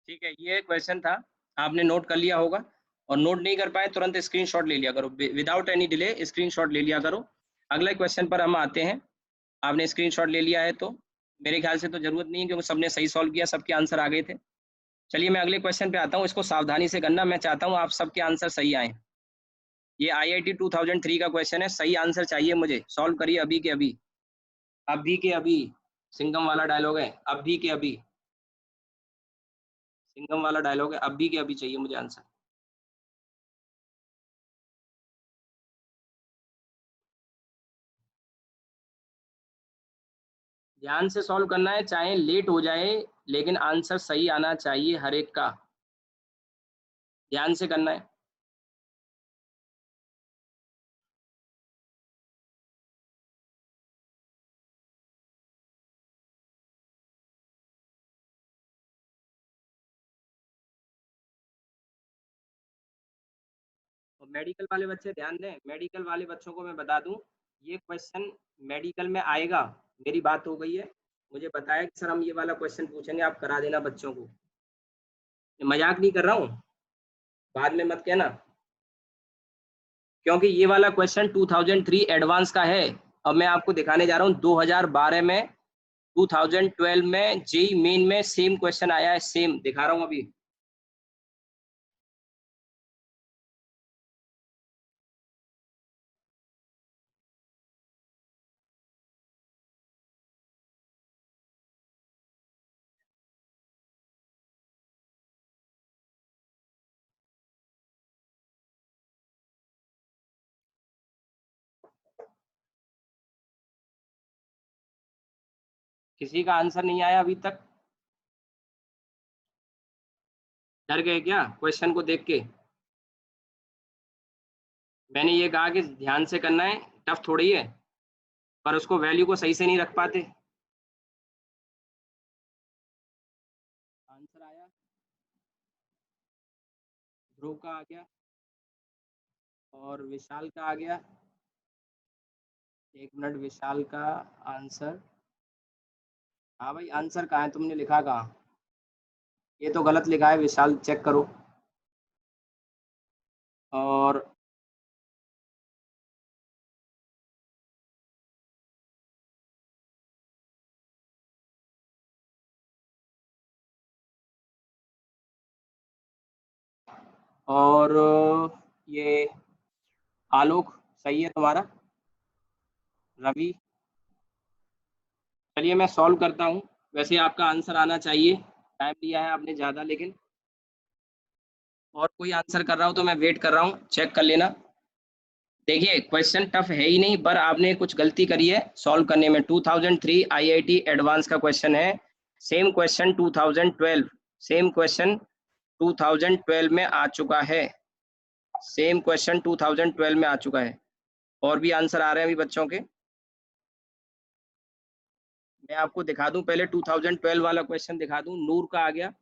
ठीक है, ये क्वेश्चन था, आपने नोट कर लिया होगा, और नोट नहीं कर पाए तुरंत स्क्रीनशॉट ले लिया करो, विदाउट एनी डिले स्क्रीनशॉट ले लिया करो। अगले क्वेश्चन पर हम आते हैं। आपने स्क्रीनशॉट ले लिया है तो मेरे ख्याल से तो जरूरत नहीं है, क्योंकि सबने सही सॉल्व किया, सबके आंसर आ गए थे। चलिए मैं अगले क्वेश्चन पे आता हूँ, इसको सावधानी से करना, मैं चाहता हूँ आप सबके आंसर सही आए। ये IIT 2003 का क्वेश्चन है, सही आंसर चाहिए मुझे, सॉल्व करिए अभी के अभी, अभी के अभी। सिंघम वाला डायलॉग है, अभी के अभी, सिंघम वाला डायलॉग है, अभी के अभी चाहिए मुझे आंसर। ध्यान से सॉल्व करना है, चाहे लेट हो जाए, लेकिन आंसर सही आना चाहिए हर एक का, ध्यान से करना है। और मेडिकल वाले बच्चे ध्यान दें, मेडिकल वाले बच्चों को मैं बता दूं, ये क्वेश्चन मेडिकल में आएगा। मेरी बात हो गई है, मुझे बताया कि सर हम ये वाला क्वेश्चन पूछेंगे, आप करा देना बच्चों को, मजाक नहीं कर रहा हूँ, बाद में मत कहना, क्योंकि ये वाला क्वेश्चन 2003 एडवांस का है। अब मैं आपको दिखाने जा रहा हूँ 2012 में, 2012 में जेई मेन में सेम क्वेश्चन आया है, सेम दिखा रहा हूँ अभी। किसी का आंसर नहीं आया अभी तक? डर गए क्या क्वेश्चन को देख के? मैंने ये कहा कि ध्यान से करना है, टफ थोड़ी है, पर उसको वैल्यू को सही से नहीं रख पाते। आंसर आया, ध्रुव का आ गया और विशाल का आ गया। एक मिनट, विशाल का आंसर, हाँ भाई आंसर कहाँ है, तुमने लिखा कहाँ? ये तो गलत लिखा है विशाल, चेक करो। और और ये आलोक सही है तुम्हारा, रवि। चलिए मैं सॉल्व करता हूँ, वैसे आपका आंसर आना चाहिए, टाइम लिया है आपने ज़्यादा, लेकिन और कोई आंसर कर रहा हो तो मैं वेट कर रहा हूँ, चेक कर लेना। देखिए क्वेश्चन टफ है ही नहीं, पर आपने कुछ गलती करी है सॉल्व करने में। 2003 IIT एडवांस का क्वेश्चन है, सेम क्वेश्चन 2012, सेम क्वेश्चन 2012 में आ चुका है, सेम क्वेश्चन 2012 में आ चुका है। और भी आंसर आ रहे हैं अभी बच्चों के, मैं आपको दिखा दूं पहले, 2012 वाला क्वेश्चन दिखा दूं। नूर का आ गया,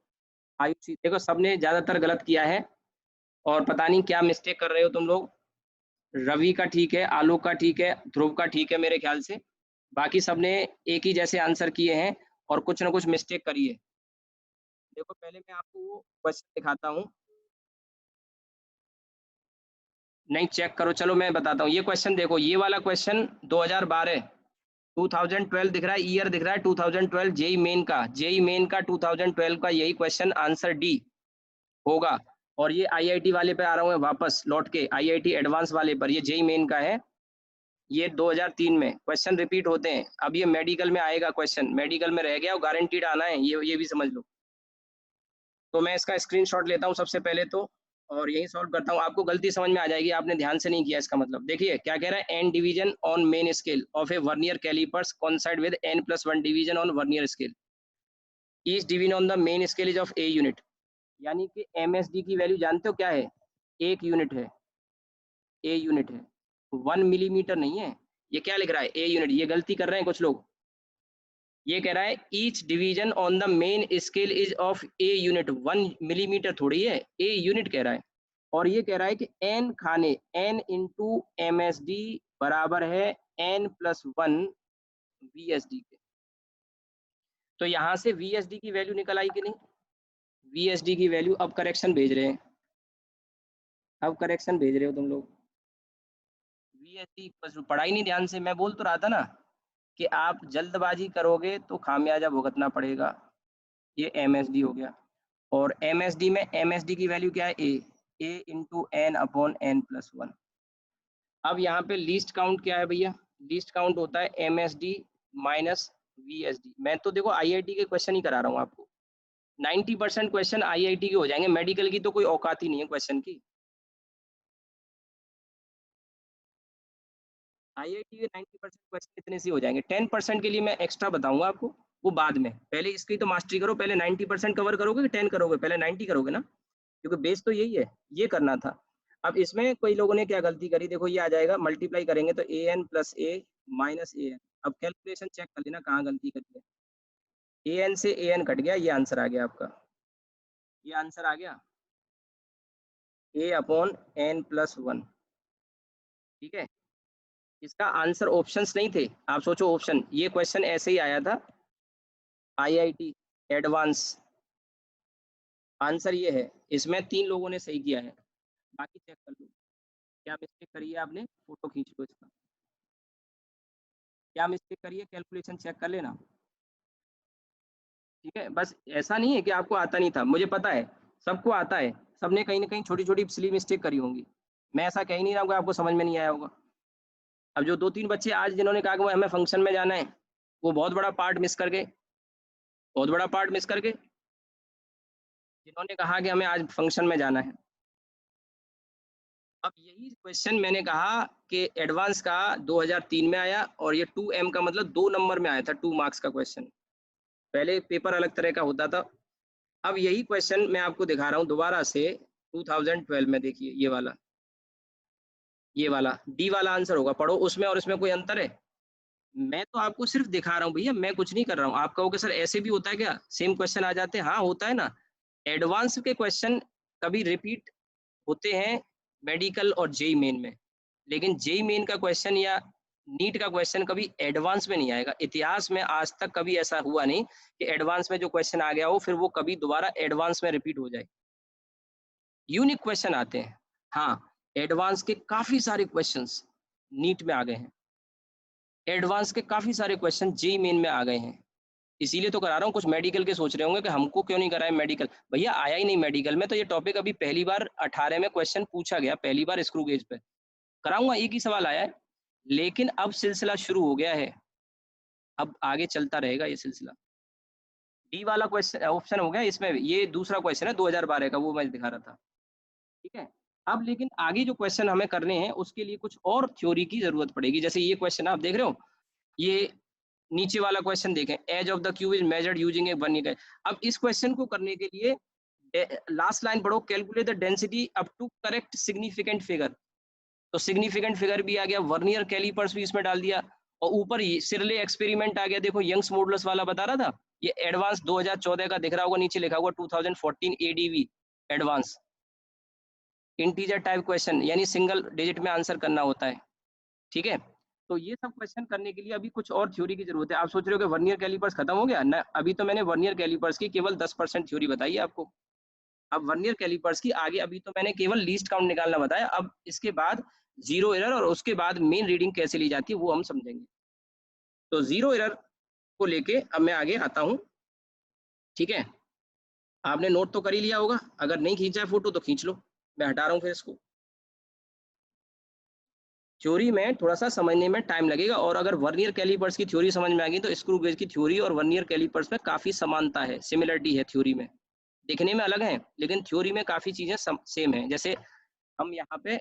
आयुषी, देखो सबने ज्यादातर गलत किया है, और पता नहीं क्या मिस्टेक कर रहे हो तुम लोग। रवि का ठीक है, आलोक का ठीक है, ध्रुव का ठीक है मेरे ख्याल से, बाकी सबने एक ही जैसे आंसर किए हैं, और कुछ ना कुछ मिस्टेक करी है। देखो पहले मैं आपको वो क्वेश्चन दिखाता हूँ, नहीं चेक करो, चलो मैं बताता हूँ। ये क्वेश्चन देखो, ये वाला क्वेश्चन 2012, 2012 दिख रहा है, ईयर दिख रहा है 2012, जेई मेन का, जेई मेन का 2012 का यही क्वेश्चन, आंसर डी होगा। और ये आईआईटी वाले पे आ रहा हूँ मैं वापस लौट के, आईआईटी एडवांस वाले पर, ये जेई मेन का है, ये 2003 में क्वेश्चन रिपीट होते हैं। अब ये मेडिकल में आएगा क्वेश्चन, मेडिकल में रह गया और गारंटीड आना है, ये भी समझ लो। तो मैं इसका स्क्रीनशॉट लेता हूँ सबसे पहले तो, और यही सॉल्व करता हूँ, आपको गलती समझ में आ जाएगी, आपने ध्यान से नहीं किया इसका मतलब। देखिए क्या कह रहा है, N division on main scale of a vernier callipers coincide with n+1 division on vernier scale, each division on the main scale is of a unit. यानी कि MSD की वैल्यू जानते हो क्या है? एक यूनिट है, ए यूनिट है, 1 मिलीमीटर नहीं है। ये क्या लिख रहा है, ए यूनिट, ये गलती कर रहे हैं कुछ लोग। ये कह रहा है each division on the main scale is of a unit, 1 millimetre थोड़ी है, ए यूनिट कह रहा है। और ये कह रहा है कि एन खाने, n × MSD बराबर है n+1 VSD के। तो यहाँ से VSD की वैल्यू निकल आई कि नहीं? VSD की वैल्यू, अब करेक्शन भेज रहे हैं, अब करेक्शन भेज रहे हो तुम लोग। VSD बस पढ़ा ही नहीं ध्यान से, मैं बोल तो रहा था ना कि आप जल्दबाजी करोगे तो खामियाजा भुगतना पड़ेगा। ये MSD हो गया, और MSD में MSD की वैल्यू क्या है, A into N upon n+1। अब यहाँ पे लीस्ट काउंट क्या है भैया, लीस्ट काउंट होता है MSD माइनस VSD। मैं तो देखो IIT के क्वेश्चन ही करा रहा हूँ आपको, 90% क्वेश्चन IIT के हो जाएंगे, मेडिकल की तो कोई औकात ही नहीं है क्वेश्चन की। IIT के 90% क्वेश्चन इतने से हो जाएंगे, 10% के लिए मैं एक्स्ट्रा बताऊंगा आपको, वो बाद में। पहले इसकी तो मास्टरी करो, पहले 90% कवर करोगे कि 10 करोगे, पहले 90 करोगे ना, क्योंकि बेस तो यही है, ये करना था। अब इसमें कोई लोगों ने क्या गलती करी, देखो ये आ जाएगा, मल्टीप्लाई करेंगे तो an plus a minus an। अब कैलकुलेशन चेक कर लेना कहाँ गलती करी है, an से an कट गया, ये आंसर आ गया आपका, ये आंसर आ गया a अपॉन n+1। ठीक है, इसका आंसर ऑप्शंस नहीं थे, आप सोचो ऑप्शन, ये क्वेश्चन ऐसे ही आया था IIT एडवांस, आंसर ये है, इसमें 3 लोगों ने सही किया है, बाकी चेक कर लो क्या मिस्टेक करी है आपने, फोटो खींच लो इसका, क्या मिस्टेक करी है कैलकुलेशन चेक कर लेना। ठीक है, बस ऐसा नहीं है कि आपको आता नहीं था, मुझे पता है सबको आता है, सबने कहीं ना कहीं छोटी छोटी सिली मिस्टेक करी होंगी, मैं ऐसा कह ही नहीं रहा हूँ कि आपको समझ में नहीं आया होगा। अब जो 2-3 बच्चे आज जिन्होंने कहा कि वो हमें फंक्शन में जाना है, वो बहुत बड़ा पार्ट मिस कर गए, बहुत बड़ा पार्ट मिस कर गए, जिन्होंने कहा कि हमें आज फंक्शन में जाना है। अब यही क्वेश्चन मैंने कहा कि एडवांस का 2003 में आया, और ये 2M का मतलब 2 नंबर में आया था, 2 मार्क्स का क्वेश्चन, पहले पेपर अलग तरह का होता था। अब यही क्वेश्चन मैं आपको दिखा रहा हूँ दोबारा से 2012 में, देखिए ये वाला डी वाला आंसर होगा, पढ़ो उसमें और इसमें कोई अंतर है, मैं तो आपको सिर्फ दिखा रहा हूँ भैया, मैं कुछ नहीं कर रहा हूँ। आप कहोगे सर ऐसे भी होता है क्या, सेम क्वेश्चन आ जाते हैं, हाँ होता है ना, एडवांस के क्वेश्चन कभी रिपीट होते हैं मेडिकल और जेई मेन में, लेकिन जेई मेन का क्वेश्चन या नीट का क्वेश्चन कभी एडवांस में नहीं आएगा, इतिहास में आज तक कभी ऐसा हुआ नहीं कि एडवांस में जो क्वेश्चन आ गया हो फिर वो कभी दोबारा एडवांस में रिपीट हो जाए, यूनिक क्वेश्चन आते हैं। हाँ, एडवांस के काफी सारे क्वेश्चंस नीट में आ गए हैं, एडवांस के काफी सारे क्वेश्चन जेई मेन में आ गए हैं, इसीलिए तो करा रहा हूँ। कुछ मेडिकल के सोच रहे होंगे कि हमको क्यों नहीं कराए मेडिकल, भैया आया ही नहीं मेडिकल में, तो ये टॉपिक अभी पहली बार 18 में क्वेश्चन पूछा गया, पहली बार स्क्रू गेज पे कराऊंगा, एक ही सवाल आया है, लेकिन अब सिलसिला शुरू हो गया है, अब आगे चलता रहेगा ये सिलसिला। डी वाला क्वेश्चन ऑप्शन हो गया इसमें, ये दूसरा क्वेश्चन है 2012 का, वो मैं दिखा रहा था। ठीक है, अब लेकिन आगे जो क्वेश्चन हमें करने हैं उसके लिए कुछ और थ्योरी की जरूरत पड़ेगी, जैसे ये क्वेश्चन आप देख रहे हो, ये नीचे वाला क्वेश्चन देखें, edge of the cube is measured using a one unit. अब इस क्वेश्चन को करने के लिए लास्ट लाइन पढ़ो, calculate the density up to correct significant figure, तो सिग्निफिकेंट फिगर भी आ गया, वर्नियर कैलिपर्स भी इसमें डाल दिया, और ऊपर ही सिरले एक्सपेरिमेंट आ गया, देखो यंग्स मॉडुलस वाला बता रहा था, ये एडवांस 2014 का दिख रहा होगा, नीचे लिखा हुआ 2014 ADV advance, integer type question, यानी सिंगल डिजिट में आंसर करना होता है। ठीक है, तो ये सब क्वेश्चन करने के लिए अभी कुछ और थ्योरी की जरूरत है। आप सोच रहे हो कि वर्नियर कैलिपर्स खत्म हो गया ना, अभी तो मैंने वर्नियर कैलिपर्स की केवल 10% थ्योरी बताई है आपको, अब वर्नियर कैलिपर्स की आगे अभी तो मैंने केवल लीस्ट काउंट निकालना बताया, अब इसके बाद जीरो एरर और उसके बाद मेन रीडिंग कैसे ली जाती है वो हम समझेंगे। तो जीरो एरर को लेके अब मैं आगे आता हूँ। ठीक है, आपने नोट तो कर ही लिया होगा, अगर नहीं खींचा है फोटो तो खींच लो, मैं हटा रहा हूँ फिर इसको। थ्योरी में थोड़ा सा समझने में टाइम लगेगा, और अगर वर्नियर कैलिपर्स की थ्योरी समझ में आ गई तो स्क्रू गेज की थ्योरी और वर्नियर कैलिपर्स में काफी समानता है, सिमिलरिटी है थ्योरी में, दिखने में अलग है लेकिन थ्योरी में काफी चीजें सेम है। जैसे हम यहाँ पे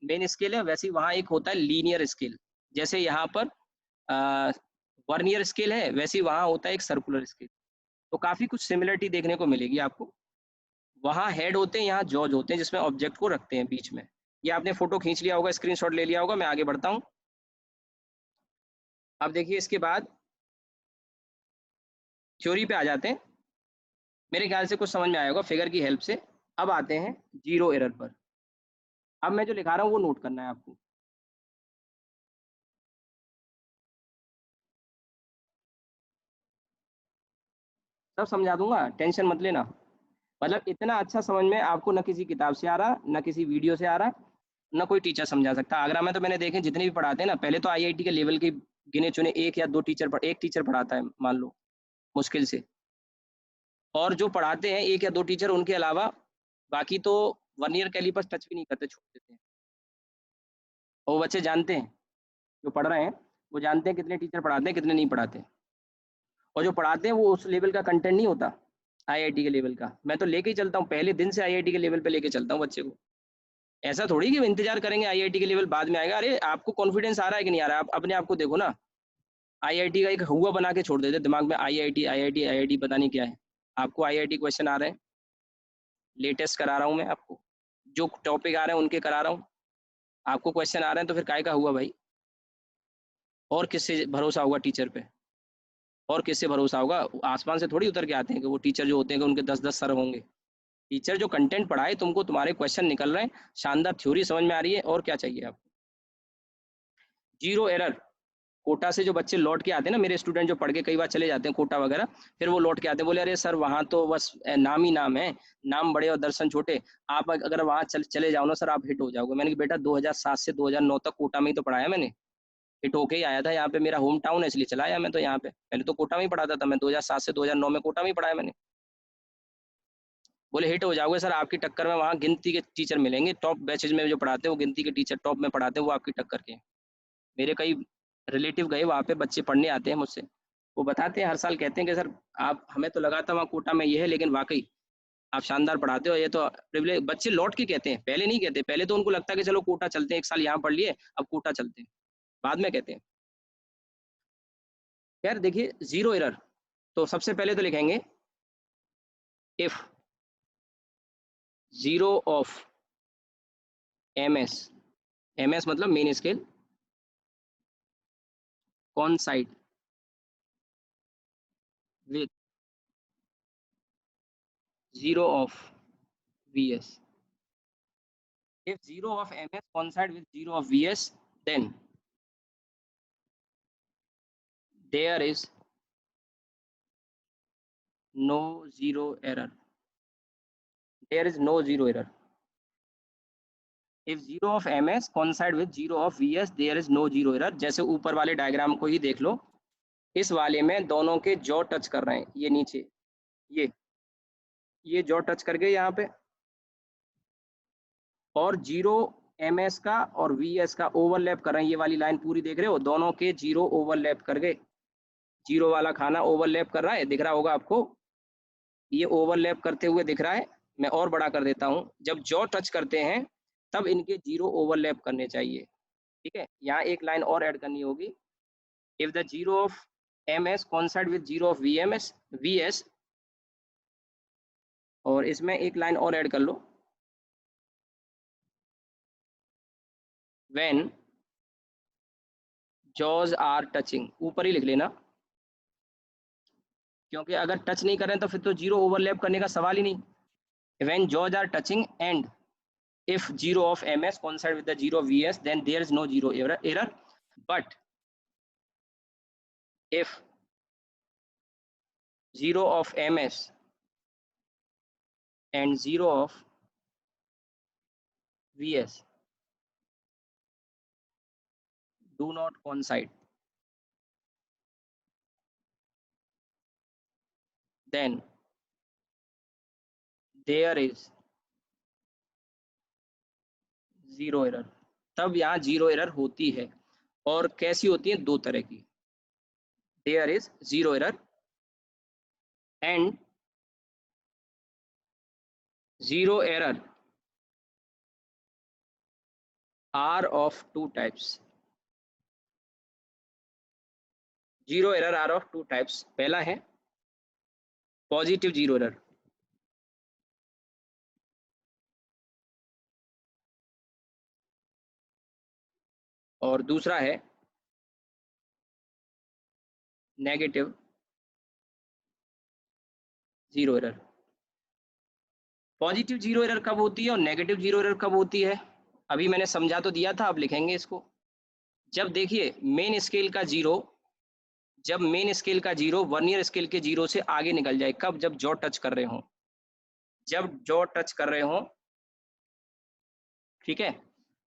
मेन स्केल है, वैसे ही वहाँ एक होता है लीनियर स्केल, जैसे यहाँ पर वर्नियर स्केल है वैसे ही वहाँ होता है एक सर्कुलर स्केल, तो काफी कुछ सिमिलरिटी देखने को मिलेगी आपको। वहाँ हेड होते हैं, यहाँ जॉज होते हैं जिसमें ऑब्जेक्ट को रखते हैं बीच में। ये आपने फोटो खींच लिया होगा, स्क्रीनशॉट ले लिया होगा, मैं आगे बढ़ता हूँ। अब देखिए इसके बाद थ्योरी पे आ जाते हैं, मेरे ख्याल से कुछ समझ में आया होगा फिगर की हेल्प से। अब आते हैं जीरो एरर पर, अब मैं जो लिखा रहा हूँ वो नोट करना है आपको। सब समझा दूंगा, टेंशन मत लेना। मतलब इतना अच्छा समझ में आपको न किसी किताब से आ रहा, न किसी वीडियो से आ रहा, न कोई टीचर समझा सकता। आगरा में तो मैंने देखे जितने भी पढ़ाते हैं ना, पहले तो आईआईटी के लेवल के गिने चुने एक या दो टीचर, एक टीचर पढ़ाता है मान लो मुश्किल से, और जो पढ़ाते हैं एक या दो टीचर, उनके अलावा बाकी तो वर्नियर कैलिपर्स टच भी नहीं करते, छोड़ देते हैं। और वो बच्चे जानते हैं, जो पढ़ रहे हैं वो जानते हैं कितने टीचर पढ़ाते हैं कितने नहीं पढ़ाते, और जो पढ़ाते हैं वो उस लेवल का कंटेंट नहीं होता आईआईटी के लेवल का। मैं तो लेके ही चलता हूँ, पहले दिन से आईआईटी के लेवल पे लेके चलता हूँ बच्चे को। ऐसा थोड़ी कि इंतजार करेंगे आईआईटी के लेवल बाद में आएगा। अरे आपको कॉन्फिडेंस आ रहा है कि नहीं आ रहा है, आप अपने आप को देखो ना। आईआईटी का एक हुआ बना के छोड़ देते दिमाग में, आईआईटी आईआईटी आईआईटी पता नहीं क्या है। आपको आईआईटी क्वेश्चन आ रहे हैं, लेटेस्ट करा रहा हूँ मैं आपको, जो टॉपिक आ रहे हैं उनके करा रहा हूँ। आपको क्वेश्चन आ रहे हैं तो फिर काय का हुआ भाई? और किससे भरोसा होगा टीचर पे? और किससे भरोसा होगा? आसमान से थोड़ी उतर के आते हैं कि वो टीचर जो होते हैं कि उनके 10-10 सर होंगे। टीचर जो कंटेंट पढ़ाए तुमको, तुम्हारे क्वेश्चन निकल रहे हैं, शानदार थ्योरी समझ में आ रही है, और क्या चाहिए आपको? Zero error. कोटा से जो बच्चे लौट के आते हैं ना, मेरे स्टूडेंट जो पढ़ के कई बार चले जाते हैं कोटा वगैरह, फिर वो लौट के आते हैं, बोले अरे सर वहाँ तो बस नाम ही नाम है, नाम बड़े और दर्शन छोटे। आप अगर वहाँ चले जाओ ना सर, आप हिट हो जाओगे। मैंने कहा बेटा 2007 से 2009 तक कोटा में ही तो पढ़ाया मैंने, हिट होके ही आया था। यहाँ पे मेरा होम टाउन है इसलिए चला आया मैं तो यहाँ पे। पहले तो कोटा में ही पढ़ाता था मैं, 2007 से 2009 में कोटा में ही पढ़ाया मैंने। बोले हिट हो जाओगे सर, आपकी टक्कर में वहाँ गिनती के टीचर मिलेंगे, टॉप बैचेज में जो पढ़ाते हैं वो गिनती के टीचर टॉप में पढ़ाते हैं, वो आपकी टक्कर के। मेरे कई रिलेटिव गए वहाँ पे, बच्चे पढ़ने आते हैं मुझसे, वो बताते हैं हर साल, कहते हैं कि सर आप, हमें तो लगा था वहाँ कोटा में ये है, लेकिन वाकई आप शानदार पढ़ाते हो, ये तो प्रिविलेज। बच्चे लौट के कहते हैं, पहले नहीं कहते। पहले तो उनको लगता है कि चलो कोटा चलते हैं, एक साल यहाँ पढ़ लिए, अब कोटा चलते हैं, बाद में कहते हैं। यार देखिए जीरो एरर, तो सबसे पहले तो लिखेंगे if zero of MS, MS मतलब main scale, coincide with zero of vs. If zero of ms coincide with zero of vs, then there is no zero error. There is no zero error. If zero of ms coincide with zero of vs, there is no zero error. जैसे ऊपर वाले diagram को ही देख लो, इस वाले में दोनों के जॉ टच कर रहे हैं, ये नीचे, ये जॉ टच कर गए यहाँ पे, और जीरो ms का और vs का ओवरलैप कर रहे हैं, ये वाली लाइन पूरी देख रहे हो, दोनों के जीरो ओवरलैप कर गए। जीरो वाला खाना ओवरलैप कर रहा है, दिख रहा होगा आपको, ये ओवरलैप करते हुए दिख रहा है। मैं और बड़ा कर देता हूँ, जब जॉ टच करते हैं तब इनके जीरो ओवरलैप करने चाहिए। ठीक है, यहाँ एक लाइन और ऐड करनी होगी, if the zero of ms coincide with zero of vs, और इसमें एक लाइन और ऐड कर लो, when jaws are touching, ऊपर ही लिख लेना, क्योंकि अगर टच नहीं करें तो फिर तो जीरो ओवरलैप करने का सवाल ही नहीं। when jaws are touching and if zero of ms coincide with the zero of vs, then there is no zero error. But if zero of ms and zero of vs do not coincide, then there is zero error. तब यहाँ zero error होती है, और कैसी होती है? दो तरह की, there is zero error and zero error are of two types. Zero error are of two types. पहला है पॉजिटिव जीरो एरर, और दूसरा है negative zero error. Positive zero error कब होती है और नेगेटिव जीरो एरर कब होती है, अभी मैंने समझा तो दिया था, अब लिखेंगे इसको। जब देखिए मेन स्केल का जीरो, जब मेन स्केल का जीरो वर्नियर स्केल के जीरो से आगे निकल जाए, कब? जब जॉ टच कर रहे हो। जब जो टच कर रहे हो, ठीक है,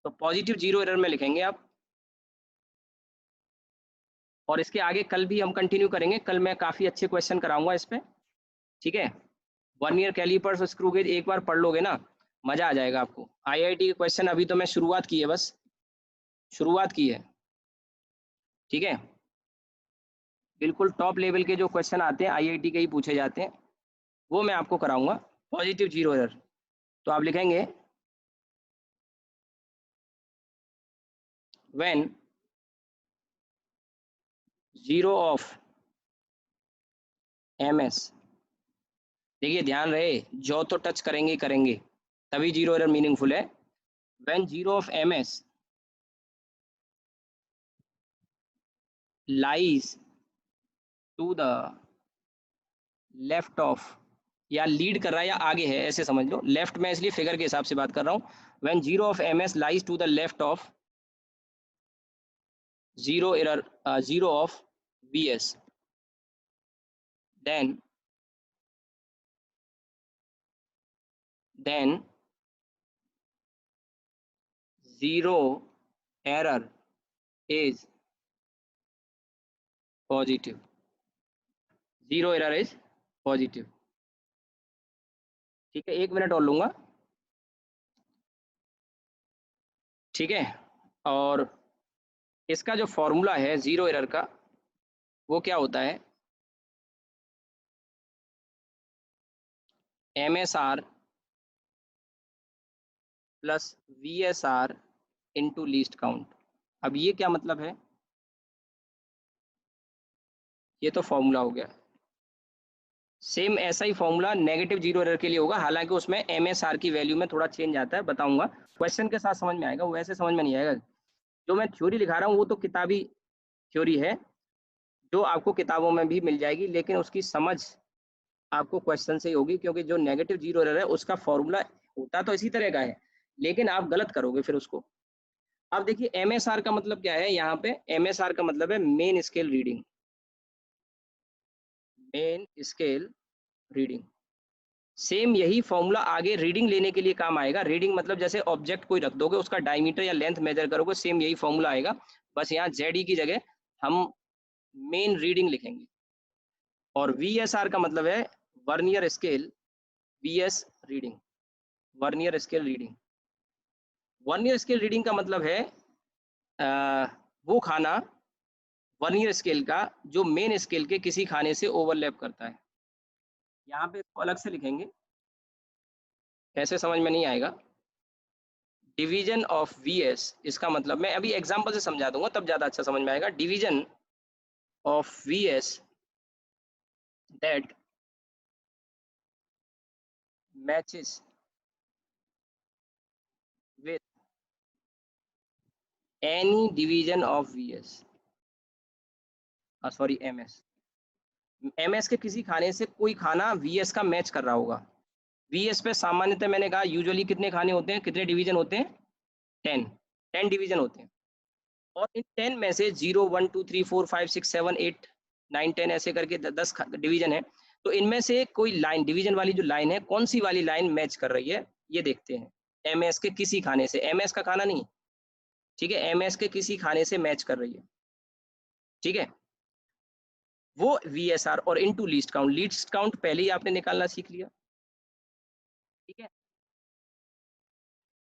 तो पॉजिटिव जीरो एरर में लिखेंगे आप। और इसके आगे कल भी हम कंटिन्यू करेंगे, कल मैं काफ़ी अच्छे क्वेश्चन कराऊंगा इस पे, ठीक है। वर्नियर कैलिपर्स और स्क्रू गेज एक बार पढ़ लोगे ना, मजा आ जाएगा आपको। आईआईटी के क्वेश्चन अभी तो मैं शुरुआत की है, बस शुरुआत की है, ठीक है। बिल्कुल टॉप लेवल के जो क्वेश्चन आते हैं आईआईटी के ही पूछे जाते हैं, वो मैं आपको कराऊंगा। पॉजिटिव जीरो एरर, तो आप लिखेंगे व्हेन जीरो ऑफ एमएस, देखिए ध्यान रहे, जो तो टच करेंगे ही करेंगे, तभी जीरो एरर मीनिंगफुल है। When zero of MS lies to the left of, या लीड कर रहा है या आगे है ऐसे समझ लो, लेफ्ट में इसलिए फिगर के हिसाब से बात कर रहा हूँ। When zero of MS lies to the left of zero error, zero of VS, then then zero error is positive, zero error is positive, ठीक है। एक मिनट और लूंगा, ठीक है। और इसका जो फॉर्मूला है जीरो एरर का, वो क्या होता है, M S R plus V S R into least count. अब ये क्या मतलब है, ये तो फॉर्मूला हो गया। सेम ऐसा ही फॉर्मूला नेगेटिव जीरो एरर के लिए होगा, हालांकि उसमें एम एस आर की वैल्यू में थोड़ा चेंज आता है, बताऊंगा क्वेश्चन के साथ समझ में आएगा, वो ऐसे समझ में नहीं आएगा। जो मैं थ्योरी लिखा रहा हूँ वो तो किताबी थ्योरी है, जो आपको किताबों में भी मिल जाएगी, लेकिन उसकी समझ आपको क्वेश्चन से ही होगी, क्योंकि जो नेगेटिव जीरो एरर है उसका फॉर्मूला होता तो इसी तरह का है, लेकिन आप गलत करोगे फिर उसको। अब देखिए एमएसआर का मतलब क्या है, यहाँ पे एमएसआर का मतलब है main scale reading, main scale reading. Same यही फॉर्मूला आगे रीडिंग लेने के लिए काम आएगा। रीडिंग मतलब जैसे ऑब्जेक्ट कोई रख दोगे, उसका डायमीटर या लेंथ मेजर करोगे, सेम यही फॉर्मूला आएगा, बस यहाँ जेड ई की जगह हम मेन रीडिंग लिखेंगे। और वी एस आर का मतलब है vernier scale V S reading, vernier scale reading. Vernier scale reading का मतलब है वो खाना वर्नियर स्केल का जो मेन स्केल के किसी खाने से ओवरलैप करता है। यहाँ पे इसको अलग से लिखेंगे, ऐसे समझ में नहीं आएगा। डिवीजन ऑफ वी एस, इसका मतलब मैं अभी एग्जाम्पल से समझा दूंगा, तब ज्यादा अच्छा समझ में आएगा। Division of V S that matches with any division of V S, sorry M S, M S के किसी खाने से कोई खाना वी एस का मैच कर रहा होगा। वी एस पे सामान्यतः मैंने कहा यूजुअली कितने खाने होते हैं, कितने डिवीजन होते हैं, 10, 10 डिवीजन होते हैं। और इन 10 में से 0 1 2 3 4 5 6 7 8 9 10 ऐसे करके 10 डिवीजन है। तो इनमें से कोई लाइन, डिवीजन वाली जो लाइन है, कौन सी वाली लाइन मैच कर रही है, ये देखते हैं। एमएस के किसी खाने से, एमएस का खाना नहीं, ठीक है, एमएस के किसी खाने से मैच कर रही है, ठीक है। वो वीएसआर और into least count, least count पहले ही आपने निकालना सीख लिया, ठीक है।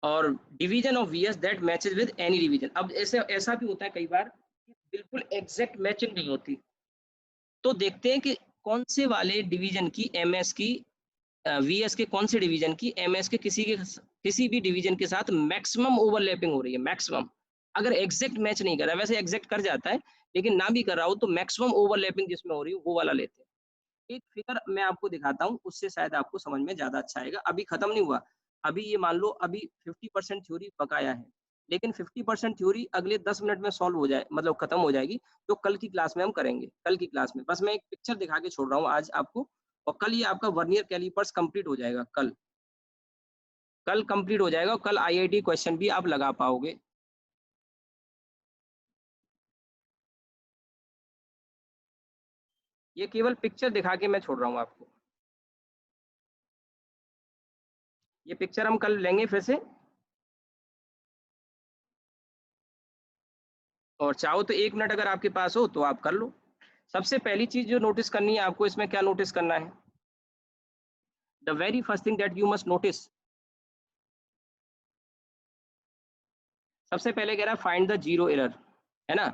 और division of VS that matches with any division. अब ऐसे ऐसा भी होता है कई बार कि बिल्कुल एग्जैक्ट मैचिंग नहीं होती, तो देखते हैं कि कौन से वाले डिवीजन की एमएस की, वीएस के कौन से डिवीजन की एमएस के किसी भी डिवीजन के साथ मैक्सिमम ओवरलैपिंग हो रही है, मैक्सिमम। अगर एग्जैक्ट मैच नहीं कर रहा है, वैसे एग्जैक्ट कर जाता है, लेकिन ना भी कर रहा हो तो मैक्सिमम ओवरलैपिंग जिसमें हो रही है वो वाला लेते हैं। एक फिगर मैं आपको दिखाता हूँ, उससे शायद आपको समझ में ज्यादा अच्छा आएगा। अभी खत्म नहीं हुआ, अभी ये मान लो अभी 50% थ्योरी बकाया है, लेकिन 50% थ्योरी अगले 10 मिनट में सॉल्व हो जाए, मतलब खत्म हो जाएगी। तो कल की क्लास में हम करेंगे, कल की क्लास में बस मैं एक पिक्चर दिखा के छोड़ रहा हूँ आज आपको, और कल ये आपका वर्नियर कैलिपर्स कंप्लीट हो जाएगा। कल कल कंप्लीट हो जाएगा, और कल आईआईटी क्वेश्चन भी आप लगा पाओगे। ये केवल पिक्चर दिखा के मैं छोड़ रहा हूँ आपको। ये पिक्चर हम कल लेंगे फिर से, और चाहो तो 1 मिनट अगर आपके पास हो तो आप कर लो। सबसे पहली चीज जो नोटिस करनी है आपको, इसमें क्या नोटिस करना है, the very first thing that you must notice, सबसे पहले कह रहा है फाइंड द जीरो एरर, है ना,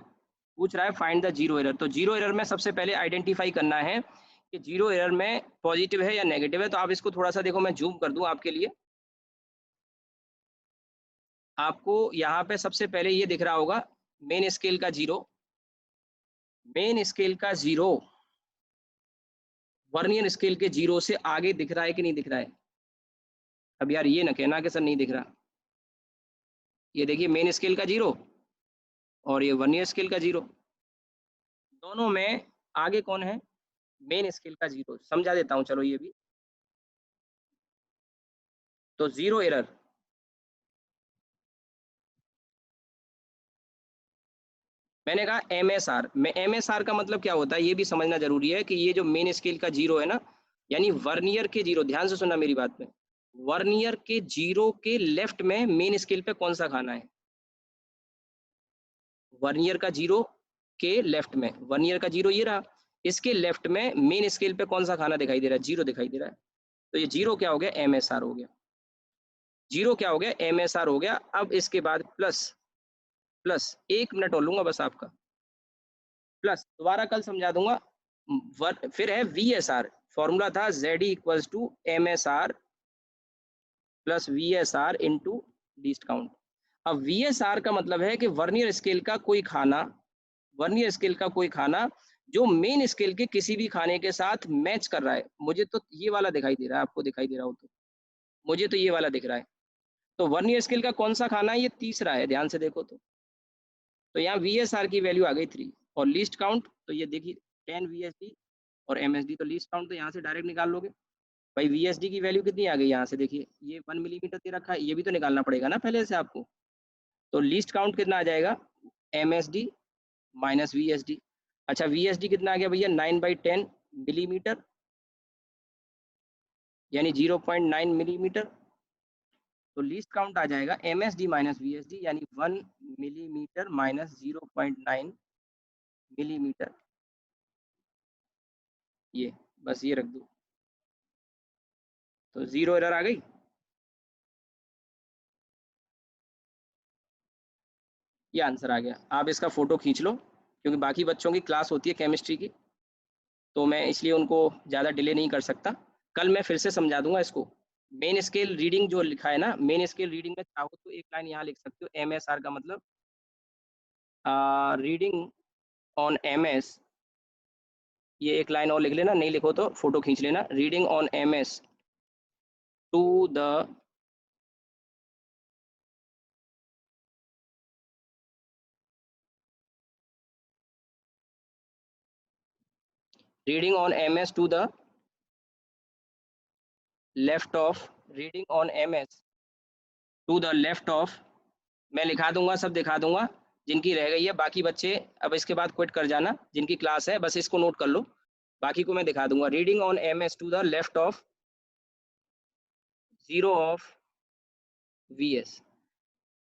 पूछ रहा है फाइंड द जीरो एरर। तो जीरो एरर में सबसे पहले आइडेंटिफाई करना है कि जीरो एरर में पॉजिटिव है या नेगेटिव है। तो आप इसको थोड़ा सा देखो, मैं जूम कर दूं आपके लिए। आपको यहाँ पे सबसे पहले ये दिख रहा होगा मेन स्केल का जीरो, मेन स्केल का जीरो वर्नियर स्केल के जीरो से आगे दिख रहा है कि नहीं दिख रहा है। अब यार ये ना कहना कि सर नहीं दिख रहा, ये देखिए मेन स्केल का जीरो और ये वर्नियर स्केल का जीरो, दोनों में आगे कौन है, मेन स्केल का जीरो। समझा देता हूं चलो ये भी। तो जीरो एरर, मैंने कहा एमएसआर में, एमएसआर का मतलब क्या होता है ये भी समझना जरूरी है कि ये जो मेन स्केल का जीरो है ना, यानी वर्नियर के जीरो, ध्यान से सुनना मेरी बात में, वर्नियर के जीरो के लेफ्ट में मेन स्केल पे कौन सा खाना है, वर्नियर का जीरो के लेफ्ट में, वर्नियर का जीरो ये रहा, इसके लेफ्ट में मेन स्केल पे कौन सा खाना दिखाई दे रहा है, जीरो दिखाई दे रहा है। तो ये जीरो क्या हो गया, एमएसआर हो गया, जीरो क्या हो गया, एमएसआर हो गया। अब इसके बाद प्लस, प्लस 1 मिनट और लूंगा बस आपका, प्लस दोबारा कल समझा दूंगा। फिर है वी एस आर, फॉर्मूला था Z equals to M S R plus V S R into least count. अब वी एस आर का मतलब है कि वर्नियर स्केल का कोई खाना, वर्नियर स्केल का कोई खाना जो मेन स्केल के किसी भी खाने के साथ मैच कर रहा है। मुझे तो ये वाला दिखाई दे रहा है, आपको दिखाई दे रहा हो तो, मुझे तो ये वाला दिख रहा है। तो वर्नियर स्केल का कौन सा खाना है, ये तीसरा है, ध्यान से देखो तो यहाँ वी एस आर की वैल्यू आ गई 3, और लीस्ट काउंट तो ये देखिए 10 वी एस डी और एम एस डी, तो लीस्ट काउंट तो यहाँ से डायरेक्ट निकाल लोगे। भाई वी एस डी की वैल्यू कितनी आ गई, यहाँ से देखिए ये 1 मिलीमीटर दे रखा है, ये भी तो निकालना पड़ेगा ना पहले से आपको। तो लीस्ट काउंट कितना आ जाएगा, M S D minus V S D. अच्छा वी एस डी कितना आ गया भैया, 9/10 मिलीमीटर, यानी 0.9 मिलीमीटर। तो लीस्ट काउंट आ जाएगा M S D minus V S D, यानी 1 मिलीमीटर माइनस 0.9 मिलीमीटर। ये बस ये रख दो, तो जीरो एरर आ गई। ये आंसर आ गया। आप इसका फोटो खींच लो, क्योंकि बाकी बच्चों की क्लास होती है केमिस्ट्री की, तो मैं इसलिए उनको ज़्यादा डिले नहीं कर सकता। कल मैं फिर से समझा दूंगा इसको। मेन स्केल रीडिंग जो लिखा है ना, मेन स्केल रीडिंग में चाहो तो एक लाइन यहाँ लिख सकते हो, एम एस आर का मतलब रीडिंग ऑन एम एस, ये एक लाइन और लिख लेना, नहीं लिखो तो फोटो खींच लेना, reading on M S to the reading on M S to the left of, reading on M S to the left of, मैं लिखा दूंगा, सब दिखा दूंगा। जिनकी रह गई है बाकी बच्चे अब इसके बाद क्विट कर जाना, जिनकी क्लास है बस इसको नोट कर लो, बाकी को मैं दिखा दूंगा। Reading on M S to the left of zero of V S,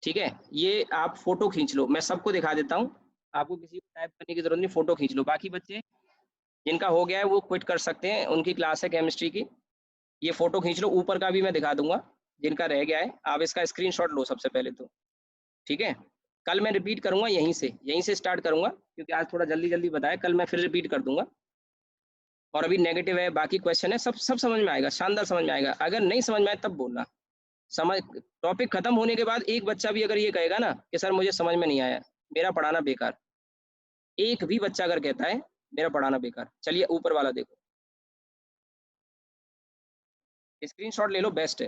ठीक है। ये आप फोटो खींच लो, मैं सबको दिखा देता हूँ, आपको किसी को टाइप करने की जरूरत नहीं, फोटो खींच लो। बाकी बच्चे जिनका हो गया है वो क्विट कर सकते हैं, उनकी क्लास है केमिस्ट्री की। ये फोटो खींच लो, ऊपर का भी मैं दिखा दूंगा, जिनका रह गया है आप इसका स्क्रीनशॉट लो सबसे पहले तो, ठीक है। कल मैं रिपीट करूंगा, यहीं से स्टार्ट करूंगा, क्योंकि आज थोड़ा जल्दी जल्दी बताया, कल मैं फिर रिपीट कर दूंगा। और अभी नेगेटिव है, बाकी क्वेश्चन है, सब सब समझ में आएगा, शानदार समझ में आएगा। अगर नहीं समझ में आए तब बोलना, समझ, टॉपिक खत्म होने के बाद एक बच्चा भी अगर ये कहेगा ना कि सर मुझे समझ में नहीं आया, मेरा पढ़ाना बेकार, एक भी बच्चा अगर कहता है मेरा पढ़ाना बेकार, चलिए ऊपर वाला देखो, स्क्रीनशॉट ले लो, बेस्ट है,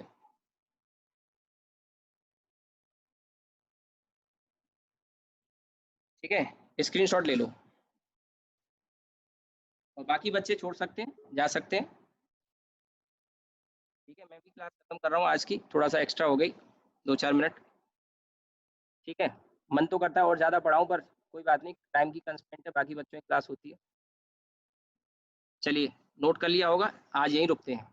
ठीक है, स्क्रीनशॉट ले लो। और बाकी बच्चे छोड़ सकते हैं, जा सकते हैं, ठीक है। मैं भी क्लास खत्म कर रहा हूँ आज की, थोड़ा सा एक्स्ट्रा हो गई, 2-4 मिनट, ठीक है। मन तो करता है और ज़्यादा पढ़ाऊँ, पर कोई बात नहीं, टाइम की कंस्ट्रेंट है, बाकी बच्चों की क्लास होती है। चलिए, नोट कर लिया होगा, आज यहीं रुकते हैं।